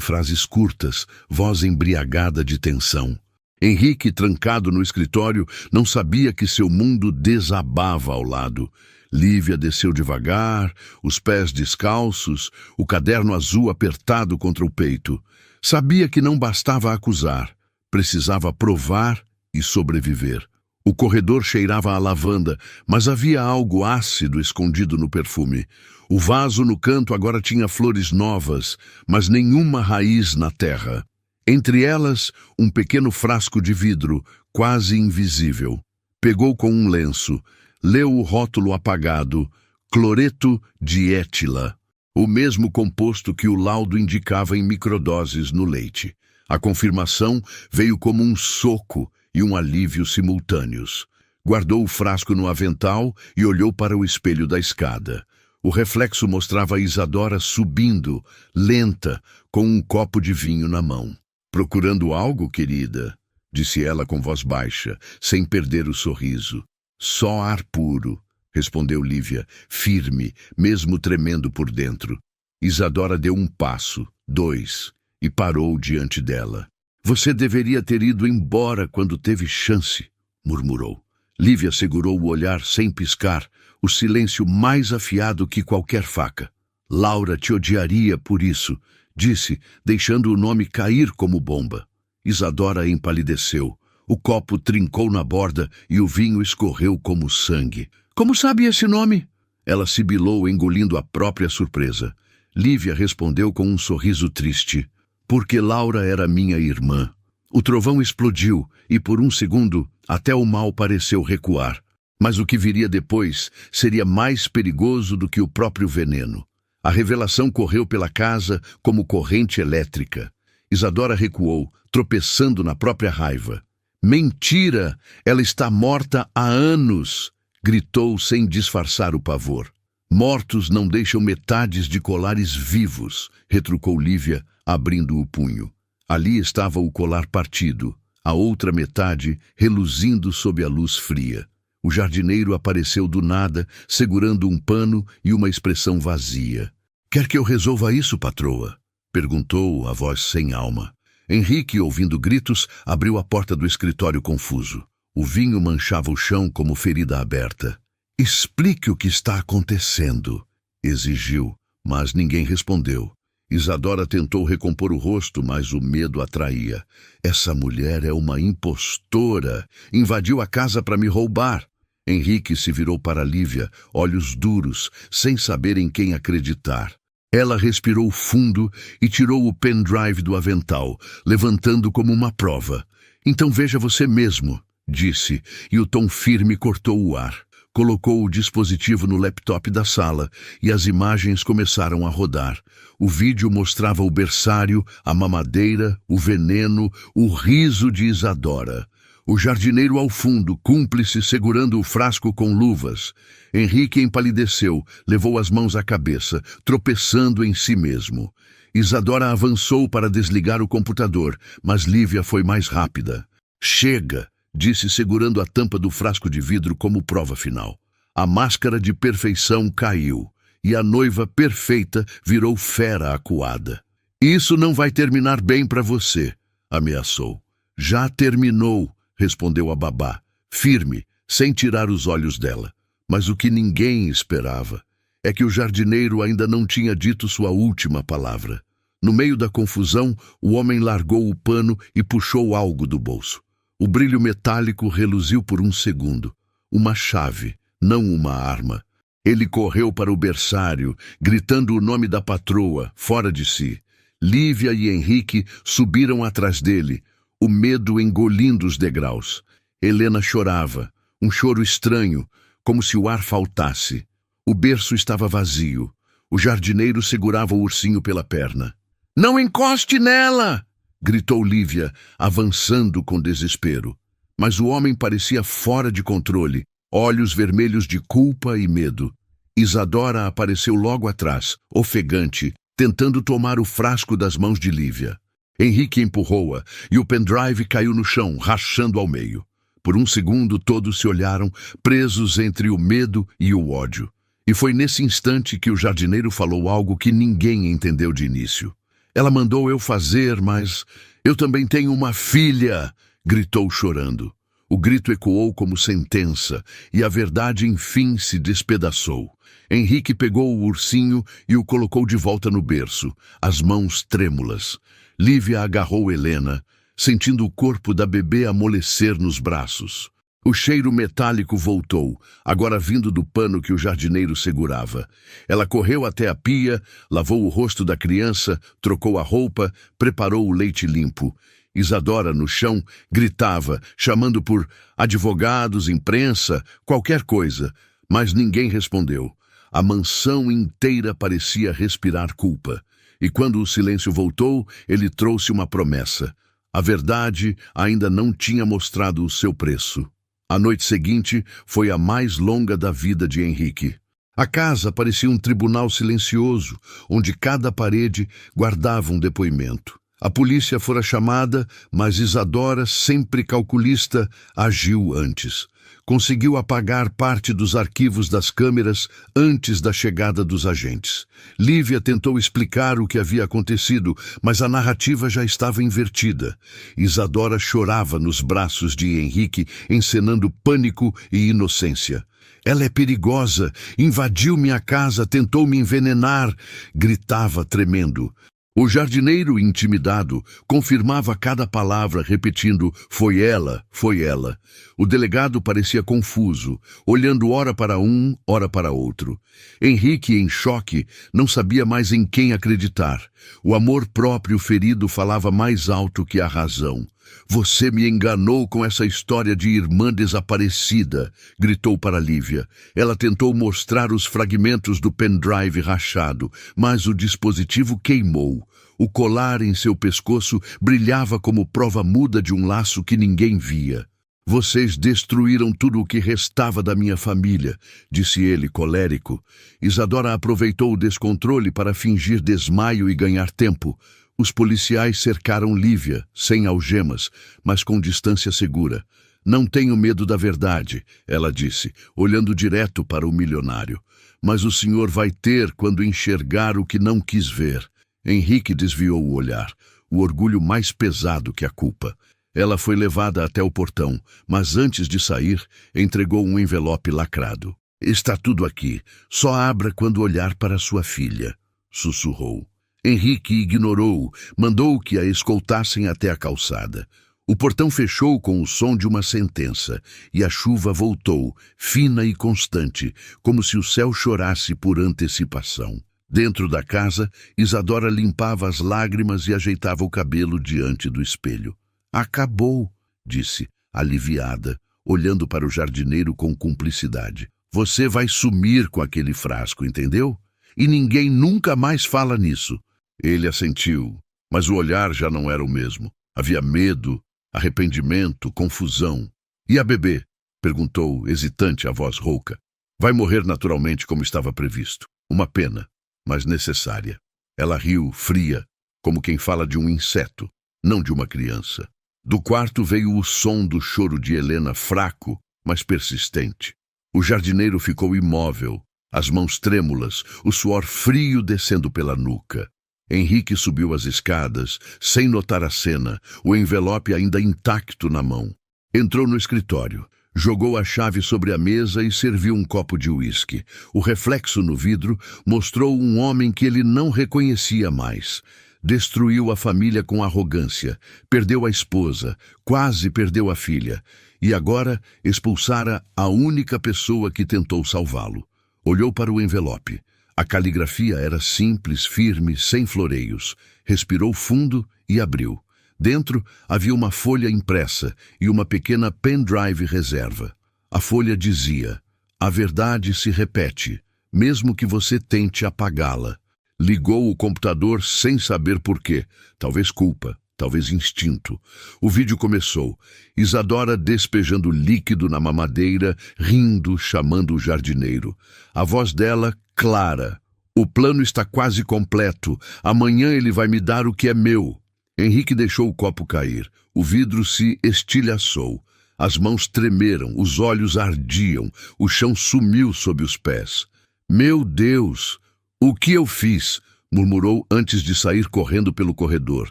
frases curtas, voz embriagada de tensão. Henrique, trancado no escritório, não sabia que seu mundo desabava ao lado. Lívia desceu devagar, os pés descalços, o caderno azul apertado contra o peito. Sabia que não bastava acusar, precisava provar e sobreviver. O corredor cheirava a lavanda, mas havia algo ácido escondido no perfume. O vaso no canto agora tinha flores novas, mas nenhuma raiz na terra. Entre elas, um pequeno frasco de vidro, quase invisível. Pegou com um lenço, leu o rótulo apagado, cloreto de étila, o mesmo composto que o laudo indicava em microdoses no leite. A confirmação veio como um soco e um alívio simultâneos. Guardou o frasco no avental e olhou para o espelho da escada. O reflexo mostrava Isadora subindo, lenta, com um copo de vinho na mão. "Procurando algo, querida?", disse ela com voz baixa, sem perder o sorriso. "Só ar puro", respondeu Lívia, firme, mesmo tremendo por dentro. Isadora deu um passo, 2, e parou diante dela. "Você deveria ter ido embora quando teve chance", murmurou. Lívia segurou o olhar sem piscar, o silêncio mais afiado que qualquer faca. "Laura te odiaria por isso", disse, deixando o nome cair como bomba. Isadora empalideceu. O copo trincou na borda e o vinho escorreu como sangue. "Como sabe esse nome?", ela sibilou, engolindo a própria surpresa. Lívia respondeu com um sorriso triste. "Porque Laura era minha irmã." O trovão explodiu e, por um segundo, até o mal pareceu recuar. Mas o que viria depois seria mais perigoso do que o próprio veneno. A revelação correu pela casa como corrente elétrica. Isadora recuou, tropeçando na própria raiva. "Mentira! Ela está morta há anos!", gritou sem disfarçar o pavor. "Mortos não deixam metades de colares vivos", retrucou Lívia, abrindo o punho. Ali estava o colar partido, a outra metade reluzindo sob a luz fria. O jardineiro apareceu do nada, segurando um pano e uma expressão vazia. "Quer que eu resolva isso, patroa?", perguntou a voz sem alma. Henrique, ouvindo gritos, abriu a porta do escritório confuso. O vinho manchava o chão como ferida aberta. "Explique o que está acontecendo", exigiu, mas ninguém respondeu. Isadora tentou recompor o rosto, mas o medo atraía. "Essa mulher é uma impostora. Invadiu a casa para me roubar." Henrique se virou para Lívia, olhos duros, sem saber em quem acreditar. Ela respirou fundo e tirou o pendrive do avental, levantando como uma prova. "Então veja você mesmo", disse, e o tom firme cortou o ar. Colocou o dispositivo no laptop da sala e as imagens começaram a rodar. O vídeo mostrava o berçário, a mamadeira, o veneno, o riso de Isadora. O jardineiro ao fundo, cúmplice, segurando o frasco com luvas. Henrique empalideceu, levou as mãos à cabeça, tropeçando em si mesmo. Isadora avançou para desligar o computador, mas Lívia foi mais rápida. "Chega", disse, segurando a tampa do frasco de vidro como prova final. A máscara de perfeição caiu, e a noiva perfeita virou fera acuada. "Isso não vai terminar bem para você", ameaçou. "Já terminou", respondeu a babá, firme, sem tirar os olhos dela. Mas o que ninguém esperava é que o jardineiro ainda não tinha dito sua última palavra. No meio da confusão, o homem largou o pano e puxou algo do bolso. O brilho metálico reluziu por um segundo. Uma chave, não uma arma. Ele correu para o berçário, gritando o nome da patroa, fora de si. Lívia e Henrique subiram atrás dele, o medo engolindo os degraus. Helena chorava, um choro estranho, como se o ar faltasse. O berço estava vazio. O jardineiro segurava o ursinho pela perna. "Não encoste nela!", gritou Lívia, avançando com desespero. Mas o homem parecia fora de controle, olhos vermelhos de culpa e medo. Isadora apareceu logo atrás, ofegante, tentando tomar o frasco das mãos de Lívia. Henrique empurrou-a e o pendrive caiu no chão, rachando ao meio. Por um segundo todos se olharam, presos entre o medo e o ódio. E foi nesse instante que o jardineiro falou algo que ninguém entendeu de início. Ela mandou eu fazer, mas eu também tenho uma filha, gritou chorando. O grito ecoou como sentença, e a verdade enfim se despedaçou. Henrique pegou o ursinho e o colocou de volta no berço, as mãos trêmulas. Lívia agarrou Helena, sentindo o corpo da bebê amolecer nos braços. O cheiro metálico voltou, agora vindo do pano que o jardineiro segurava. Ela correu até a pia, lavou o rosto da criança, trocou a roupa, preparou o leite limpo. Isadora, no chão, gritava, chamando por advogados, imprensa, qualquer coisa, mas ninguém respondeu. A mansão inteira parecia respirar culpa. E quando o silêncio voltou, ele trouxe uma promessa. A verdade ainda não tinha mostrado o seu preço. A noite seguinte foi a mais longa da vida de Henrique. A casa parecia um tribunal silencioso, onde cada parede guardava um depoimento. A polícia fora chamada, mas Isadora, sempre calculista, agiu antes. Conseguiu apagar parte dos arquivos das câmeras antes da chegada dos agentes. Lívia tentou explicar o que havia acontecido, mas a narrativa já estava invertida. Isadora chorava nos braços de Henrique, encenando pânico e inocência. Ela é perigosa, invadiu minha casa, tentou me envenenar, gritava tremendo. O jardineiro, intimidado, confirmava cada palavra, repetindo, foi ela, foi ela. O delegado parecia confuso, olhando ora para um, ora para outro. Henrique, em choque, não sabia mais em quem acreditar. O amor próprio ferido falava mais alto que a razão. Você me enganou com essa história de irmã desaparecida, gritou para Lívia. Ela tentou mostrar os fragmentos do pendrive rachado, mas o dispositivo queimou. O colar em seu pescoço brilhava como prova muda de um laço que ninguém via. Vocês destruíram tudo o que restava da minha família, disse ele, colérico. Isadora aproveitou o descontrole para fingir desmaio e ganhar tempo. Os policiais cercaram Lívia, sem algemas, mas com distância segura. Não tenho medo da verdade, ela disse, olhando direto para o milionário. Mas o senhor vai ter quando enxergar o que não quis ver. Henrique desviou o olhar, o orgulho mais pesado que a culpa. Ela foi levada até o portão, mas antes de sair, entregou um envelope lacrado. Está tudo aqui, só abra quando olhar para sua filha, sussurrou. Henrique ignorou, mandou que a escoltassem até a calçada. O portão fechou com o som de uma sentença, e a chuva voltou, fina e constante, como se o céu chorasse por antecipação. Dentro da casa, Isadora limpava as lágrimas e ajeitava o cabelo diante do espelho. Acabou, disse, aliviada, olhando para o jardineiro com cumplicidade. Você vai sumir com aquele frasco, entendeu? E ninguém nunca mais fala nisso. Ele assentiu, mas o olhar já não era o mesmo. Havia medo, arrependimento, confusão. E a bebê? Perguntou, hesitante, a voz rouca. Vai morrer naturalmente como estava previsto. Uma pena, mas necessária. Ela riu, fria, como quem fala de um inseto, não de uma criança. Do quarto veio o som do choro de Helena, fraco, mas persistente. O jardineiro ficou imóvel, as mãos trêmulas, o suor frio descendo pela nuca. Henrique subiu as escadas, sem notar a cena, o envelope ainda intacto na mão. Entrou no escritório, jogou a chave sobre a mesa e serviu um copo de uísque. O reflexo no vidro mostrou um homem que ele não reconhecia mais. Destruiu a família com arrogância, perdeu a esposa, quase perdeu a filha, e agora expulsara a única pessoa que tentou salvá-lo. Olhou para o envelope. A caligrafia era simples, firme, sem floreios. Respirou fundo e abriu. Dentro havia uma folha impressa e uma pequena pendrive reserva. A folha dizia: a verdade se repete, mesmo que você tente apagá-la. Ligou o computador sem saber por quê. Talvez culpa, talvez instinto. O vídeo começou. Isadora despejando líquido na mamadeira, rindo, chamando o jardineiro. A voz dela, clara. O plano está quase completo. Amanhã ele vai me dar o que é meu. Henrique deixou o copo cair. O vidro se estilhaçou. As mãos tremeram, os olhos ardiam, o chão sumiu sob os pés. Meu Deus! O que eu fiz? Murmurou antes de sair correndo pelo corredor.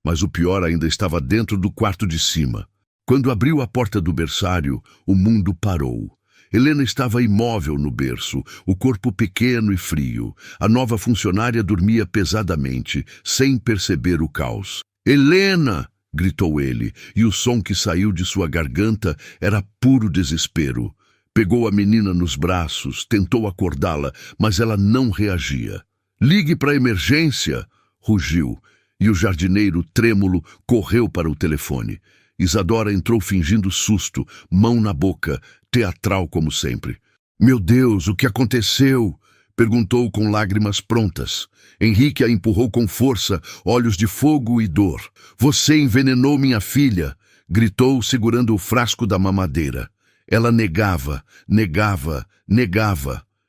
Mas o pior ainda estava dentro do quarto de cima. Quando abriu a porta do berçário, o mundo parou. Helena estava imóvel no berço, o corpo pequeno e frio. A nova funcionária dormia pesadamente, sem perceber o caos. Helena! Gritou ele, e o som que saiu de sua garganta era puro desespero. Pegou a menina nos braços, tentou acordá-la, mas ela não reagia. Ligue para a emergência! Rugiu, e o jardineiro, trêmulo, correu para o telefone. Isadora entrou fingindo susto, mão na boca, teatral como sempre. Meu Deus, o que aconteceu? Perguntou com lágrimas prontas. Henrique a empurrou com força, olhos de fogo e dor. Você envenenou minha filha! Gritou, segurando o frasco da mamadeira. Ela negava,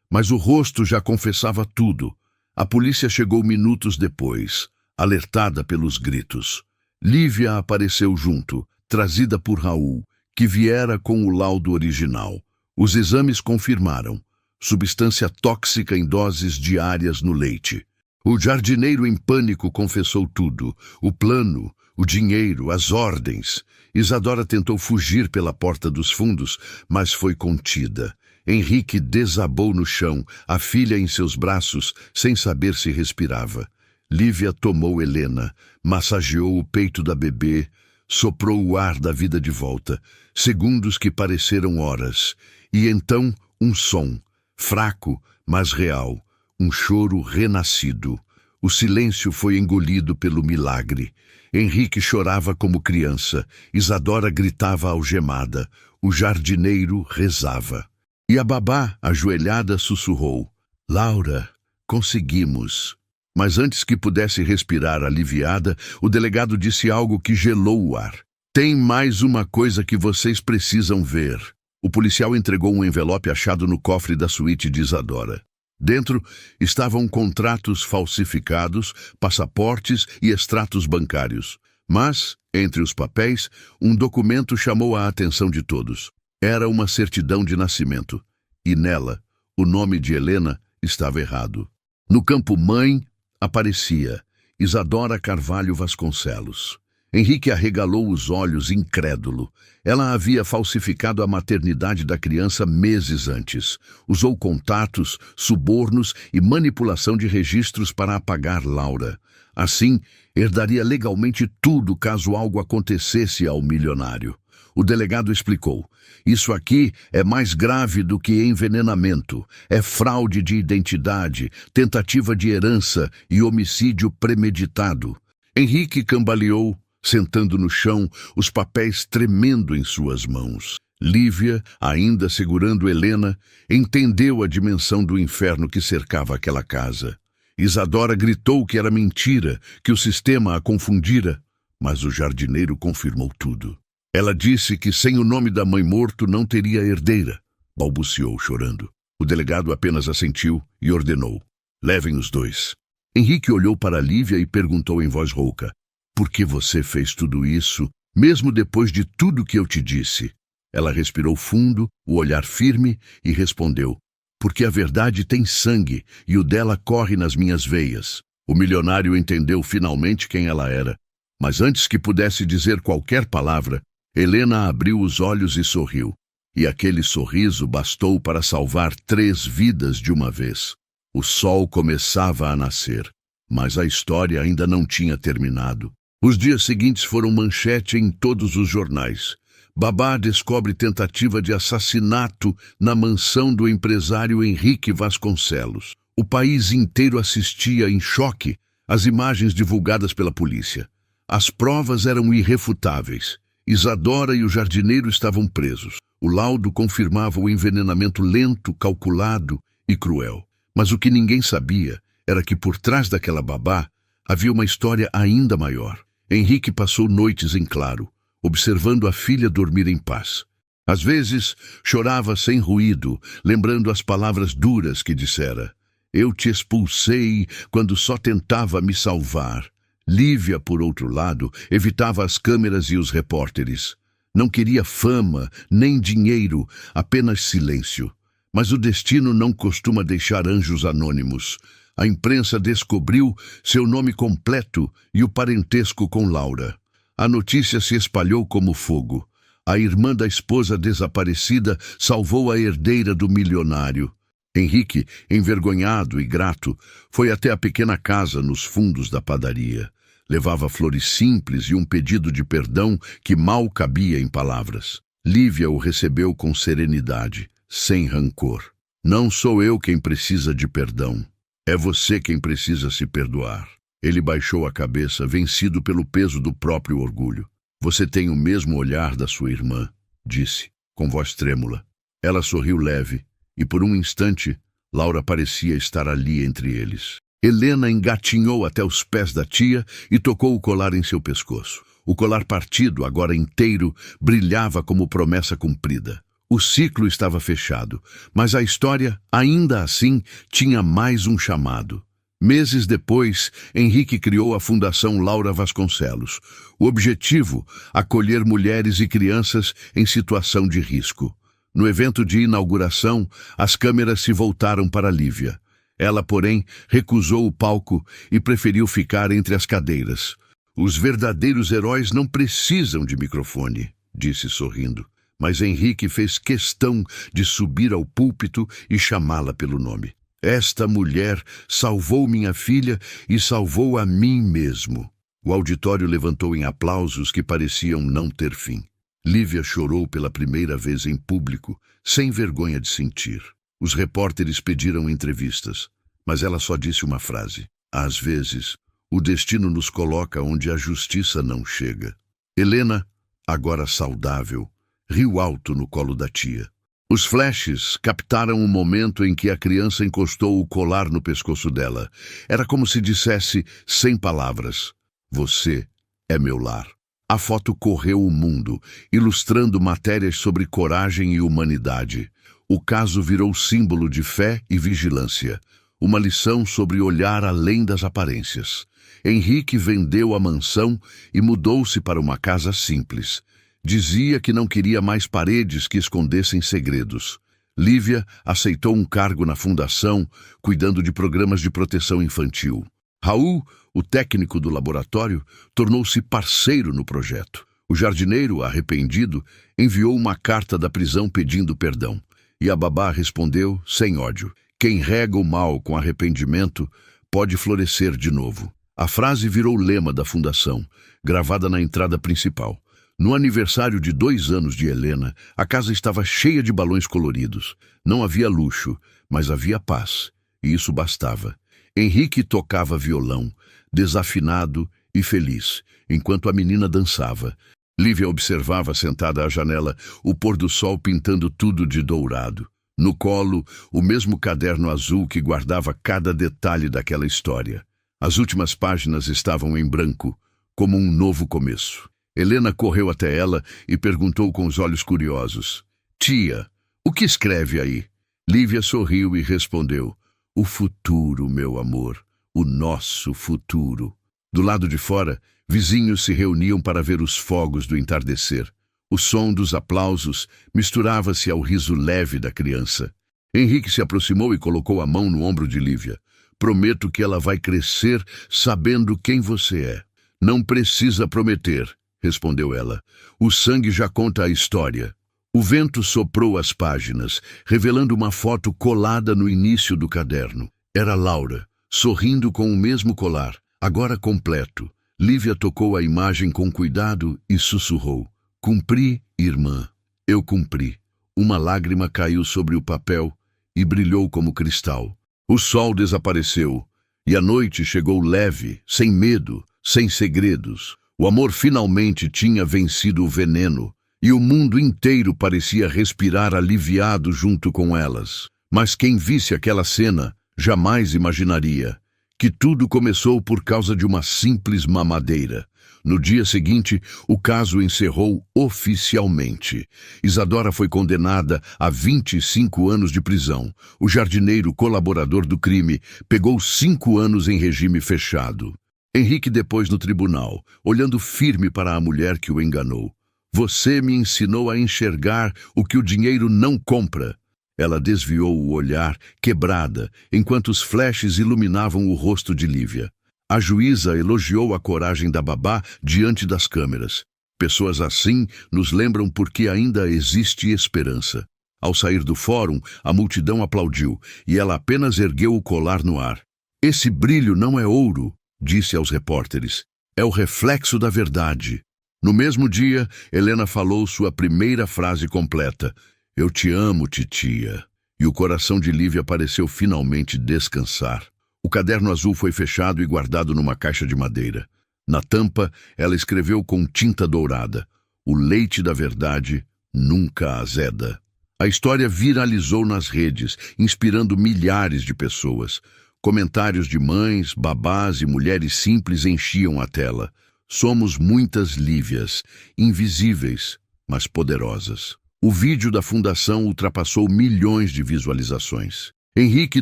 mas o rosto já confessava tudo. A polícia chegou minutos depois, alertada pelos gritos. Lívia apareceu junto, trazida por Raul, que viera com o laudo original. Os exames confirmaram. Substância tóxica em doses diárias no leite. O jardineiro em pânico confessou tudo. O plano, o dinheiro, as ordens. Isadora tentou fugir pela porta dos fundos, mas foi contida. Henrique desabou no chão, a filha em seus braços, sem saber se respirava. Lívia tomou Helena, massageou o peito da bebê, soprou o ar da vida de volta. Segundos que pareceram horas. E então um som. Fraco, mas real, um choro renascido. O silêncio foi engolido pelo milagre. Henrique chorava como criança, Isadora gritava algemada, o jardineiro rezava. E a babá, ajoelhada, sussurrou: Laura, conseguimos. Mas antes que pudesse respirar aliviada, o delegado disse algo que gelou o ar. Tem mais uma coisa que vocês precisam ver. O policial entregou um envelope achado no cofre da suíte de Isadora. Dentro estavam contratos falsificados, passaportes e extratos bancários. Mas, entre os papéis, um documento chamou a atenção de todos. Era uma certidão de nascimento. E nela, o nome de Helena estava errado. No campo mãe, aparecia Isadora Carvalho Vasconcelos. Henrique arregalou os olhos, incrédulo. Ela havia falsificado a maternidade da criança meses antes. Usou contatos, subornos e manipulação de registros para apagar Laura. Assim, herdaria legalmente tudo caso algo acontecesse ao milionário. O delegado explicou: isso aqui é mais grave do que envenenamento. É fraude de identidade, tentativa de herança e homicídio premeditado. Henrique cambaleou, sentando no chão, os papéis tremendo em suas mãos. Lívia, ainda segurando Helena, entendeu a dimensão do inferno que cercava aquela casa. Isadora gritou que era mentira, que o sistema a confundira, mas o jardineiro confirmou tudo. Ela disse que sem o nome da mãe morto não teria herdeira, balbuciou chorando. O delegado apenas assentiu e ordenou: levem os dois. Henrique olhou para Lívia e perguntou em voz rouca: por que você fez tudo isso, mesmo depois de tudo que eu te disse? Ela respirou fundo, o olhar firme, e respondeu: porque a verdade tem sangue, e o dela corre nas minhas veias. O milionário entendeu finalmente quem ela era. Mas antes que pudesse dizer qualquer palavra, Helena abriu os olhos e sorriu. E aquele sorriso bastou para salvar 3 vidas de uma vez. O sol começava a nascer, mas a história ainda não tinha terminado. Os dias seguintes foram manchete em todos os jornais. Babá descobre tentativa de assassinato na mansão do empresário Henrique Vasconcelos. O país inteiro assistia em choque às imagens divulgadas pela polícia. As provas eram irrefutáveis. Isadora e o jardineiro estavam presos. O laudo confirmava o envenenamento lento, calculado e cruel. Mas o que ninguém sabia era que por trás daquela babá havia uma história ainda maior. Henrique passou noites em claro, observando a filha dormir em paz. Às vezes, chorava sem ruído, lembrando as palavras duras que dissera. Eu te expulsei quando só tentava me salvar. Lívia, por outro lado, evitava as câmeras e os repórteres. Não queria fama, nem dinheiro, apenas silêncio. Mas o destino não costuma deixar anjos anônimos. A imprensa descobriu seu nome completo e o parentesco com Laura. A notícia se espalhou como fogo. A irmã da esposa desaparecida salvou a herdeira do milionário. Henrique, envergonhado e grato, foi até a pequena casa nos fundos da padaria. Levava flores simples e um pedido de perdão que mal cabia em palavras. Lívia o recebeu com serenidade, sem rancor. Não sou eu quem precisa de perdão. É você quem precisa se perdoar. Ele baixou a cabeça, vencido pelo peso do próprio orgulho. Você tem o mesmo olhar da sua irmã, disse, com voz trêmula. Ela sorriu leve, e por um instante, Laura parecia estar ali entre eles. Helena engatinhou até os pés da tia e tocou o colar em seu pescoço. O colar partido, agora inteiro, brilhava como promessa cumprida. O ciclo estava fechado, mas a história, ainda assim, tinha mais um chamado. Meses depois, Henrique criou a Fundação Laura Vasconcelos. O objetivo, acolher mulheres e crianças em situação de risco. No evento de inauguração, as câmeras se voltaram para Lívia. Ela, porém, recusou o palco e preferiu ficar entre as cadeiras. Os verdadeiros heróis não precisam de microfone, disse sorrindo. Mas Henrique fez questão de subir ao púlpito e chamá-la pelo nome. Esta mulher salvou minha filha e salvou a mim mesmo. O auditório levantou em aplausos que pareciam não ter fim. Lívia chorou pela primeira vez em público, sem vergonha de sentir. Os repórteres pediram entrevistas, mas ela só disse uma frase. Às vezes, o destino nos coloca onde a justiça não chega. Helena, agora saudável, riu alto no colo da tia. Os flashes captaram o momento em que a criança encostou o colar no pescoço dela. Era como se dissesse, sem palavras, você é meu lar. A foto correu o mundo, ilustrando matérias sobre coragem e humanidade. O caso virou símbolo de fé e vigilância, uma lição sobre olhar além das aparências. Henrique vendeu a mansão e mudou-se para uma casa simples. Dizia que não queria mais paredes que escondessem segredos. Lívia aceitou um cargo na fundação, cuidando de programas de proteção infantil. Raul, o técnico do laboratório, tornou-se parceiro no projeto. O jardineiro, arrependido, enviou uma carta da prisão pedindo perdão. E a babá respondeu, sem ódio, quem rega o mal com arrependimento pode florescer de novo. A frase virou lema da fundação, gravada na entrada principal. No aniversário de 2 anos de Helena, a casa estava cheia de balões coloridos. Não havia luxo, mas havia paz, e isso bastava. Henrique tocava violão, desafinado e feliz, enquanto a menina dançava. Lívia observava sentada à janela o pôr do sol pintando tudo de dourado. No colo, o mesmo caderno azul que guardava cada detalhe daquela história. As últimas páginas estavam em branco, como um novo começo. Helena correu até ela e perguntou com os olhos curiosos. Tia, o que escreve aí? Lívia sorriu e respondeu. O futuro, meu amor, o nosso futuro. Do lado de fora, vizinhos se reuniam para ver os fogos do entardecer. O som dos aplausos misturava-se ao riso leve da criança. Henrique se aproximou e colocou a mão no ombro de Lívia. Prometo que ela vai crescer sabendo quem você é. Não precisa prometer, respondeu ela. O sangue já conta a história. O vento soprou as páginas, revelando uma foto colada no início do caderno. Era Laura, sorrindo com o mesmo colar, agora completo. Lívia tocou a imagem com cuidado e sussurrou. Cumpri, irmã. Eu cumpri. Uma lágrima caiu sobre o papel e brilhou como cristal. O sol desapareceu e a noite chegou leve, sem medo, sem segredos. O amor finalmente tinha vencido o veneno e o mundo inteiro parecia respirar aliviado junto com elas. Mas quem visse aquela cena jamais imaginaria que tudo começou por causa de uma simples mamadeira. No dia seguinte, o caso encerrou oficialmente. Isadora foi condenada a 25 anos de prisão. O jardineiro colaborador do crime pegou 5 anos em regime fechado. Henrique depois no tribunal, olhando firme para a mulher que o enganou. Você me ensinou a enxergar o que o dinheiro não compra. Ela desviou o olhar, quebrada, enquanto os flashes iluminavam o rosto de Lívia. A juíza elogiou a coragem da babá diante das câmeras. Pessoas assim nos lembram porque ainda existe esperança. Ao sair do fórum, a multidão aplaudiu e ela apenas ergueu o colar no ar. Esse brilho não é ouro, disse aos repórteres. É o reflexo da verdade. No mesmo dia, Helena falou sua primeira frase completa. Eu te amo, titia. E o coração de Lívia pareceu finalmente descansar. O caderno azul foi fechado e guardado numa caixa de madeira. Na tampa, ela escreveu com tinta dourada: o leite da verdade nunca azeda. A história viralizou nas redes, inspirando milhares de pessoas. Comentários de mães, babás e mulheres simples enchiam a tela. Somos muitas Lívias, invisíveis, mas poderosas. O vídeo da fundação ultrapassou milhões de visualizações. Henrique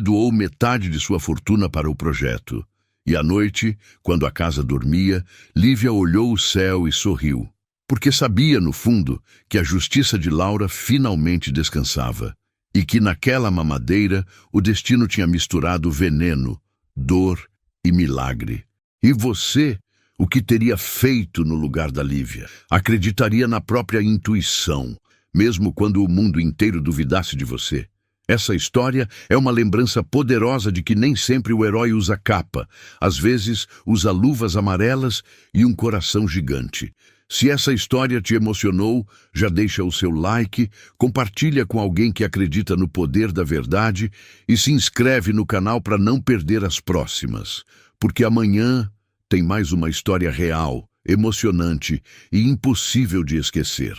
doou metade de sua fortuna para o projeto. E à noite, quando a casa dormia, Lívia olhou o céu e sorriu, porque sabia, no fundo, que a justiça de Laura finalmente descansava, e que naquela mamadeira o destino tinha misturado veneno, dor e milagre. E você, o que teria feito no lugar da Lívia? Acreditaria na própria intuição, mesmo quando o mundo inteiro duvidasse de você? Essa história é uma lembrança poderosa de que nem sempre o herói usa capa. Às vezes, usa luvas amarelas e um coração gigante. Se essa história te emocionou, já deixa o seu like, compartilha com alguém que acredita no poder da verdade e se inscreve no canal para não perder as próximas. Porque amanhã tem mais uma história real, emocionante e impossível de esquecer.